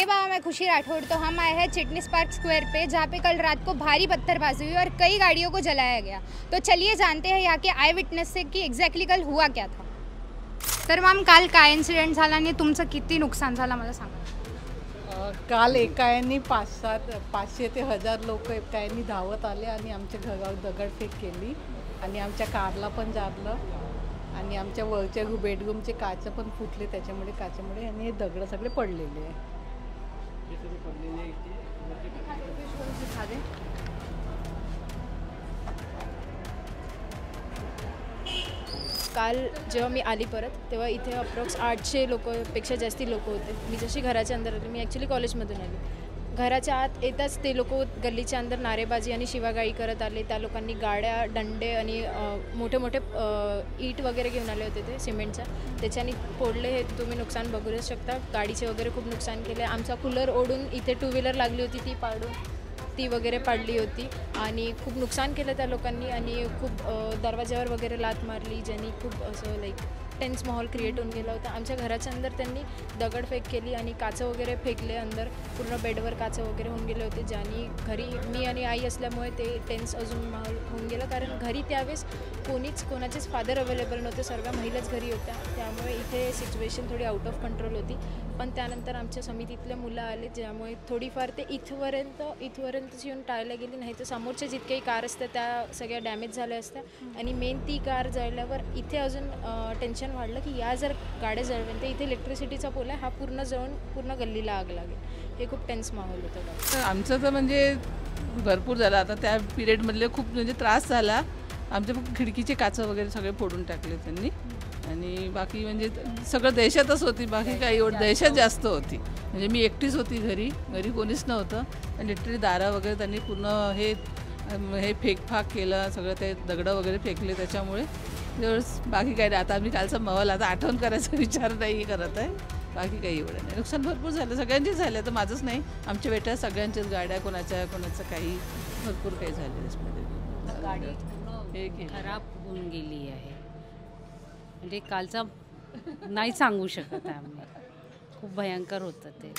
छोटे बाबा मैं खुशी राठौड़। तो हम आए हैं चिटनीस पार्क स्क्वायर पे, जहाँ पे कल रात को भारी पत्थरबाजी हुई और कई गाड़ियों को जलाया गया। तो चलिए जानते हैं यहाँ के आय विटनेस से कि एक्झॅक्टली कल हुआ क्या था। तर मॅम काल काय इन्सिडेंट झाला आणि तुमचं किती नुकसान झालं मला सांगा। काल एकाने 500 ते 1000 लोक एकाने धावत आले आणि आमच्या घरावर दगडफेक केली आणि आमच्या कारला पण जारलं आणि आमच्या वरच्या बेडरूमचे काच पण फुटले काचामुळे आणि हे दगड सगळे पडलेले आहे। काल जेव्हा मी आली परत तेव्हा इथे अप्रॉक्स 800 लोकपेक्षा जास्ती लोक होते। मी जशी घराच्या अंदर आली, मी ॲक्च्युली कॉलेजमधून आली, घराच्या आत येताच ते लोक गल्लीच्या अंदर नारेबाजी आणि शिवागाळी करत आले। त्या लोकांनी गाड्या, डंडे आणि मोठे मोठे ईट वगैरे घेऊन आले होते ते सिमेंटचा, त्याच्याने फोडले। हे तुम्ही नुकसान बघूच शकता, गाडीचे वगैरे खूप नुकसान केले। आमचा कूलर ओढून इथे 2 व्हीलर लागली होती ती पाडून ती वगैरे पाडली होती आणि खूप नुकसान केलं त्या लोकांनी आणि खूप दरवाज्यावर वगैरे लात मारली, ज्यांनी खूप असं लाईक टेन्स माहोल क्रिएट होऊन गेला होता। आमच्या घराच्या अंदर त्यांनी दगडफेक केली आणि काचं वगैरे फेकले अंदर, पूर्ण बेडवर काचं वगैरे होऊन गेले होते, ज्यांनी घरी मी आणि आई असल्यामुळे ते टेन्स अजून माहोल होऊन गेलं, कारण घरी त्यावेळेस कोणाचेच फादर अवेलेबल नव्हते, सर्व महिलाच घरी होत्या, त्यामुळे इथे सिच्युएशन थोडी आउट ऑफ कंट्रोल होती। पण त्यानंतर आमच्या समितीतले मुलं आले, ज्यामुळे थोडीफार ते इथपर्यंतच येऊन टाळल्या गेली, नाही तर समोरच्या जितक्याही कार असत्या त्या सगळ्या डॅमेज झाल्या असत्या आणि मेन ती कार जळल्यावर इथे अजून टेन्शन वाढलं की या जर गाड्या जळवेल तर इथे इलेक्ट्रिसिटीचा पोल आहे, हा पूर्ण जळून पूर्ण गल्लीला आग लागेल। हे खूप टेन्स माहोल होतं। आमचं तर म्हणजे भरपूर झालं, आता त्या पिरियडमधले खूप म्हणजे त्रास झाला। आमच्या खिडकीचे काचं वगैरे सगळे फोडून टाकले त्यांनी आणि बाकी म्हणजे सगळं दहशतच होती, बाकी काही एवढं दहशत जास्त होती। म्हणजे मी एकटीच होती घरी कोणीच नव्हतं आणि लिटरली दारा वगैरे त्यांनी पूर्ण हे फेकफाक केलं, सगळं ते दगडं वगैरे फेकले, त्याच्यामुळे बाकी काही नाही। आता आम्ही कालचा माहोल आता आठवण करायचा विचार नाही करत आहे, बाकी काही एवढं नाही। नुकसान भरपूर झालं, सगळ्यांचेच झालं, तर माझंच नाही, आमच्या बेट्या सगळ्यांच्याच गाड्या, कोणाचं काही भरपूर काही झालं त्याच्यामध्ये। गाडी हे खराब होऊन गेली आहे, म्हणजे कालचा नाही सांगू शकत आम्ही, खूप भयंकर होतं ते।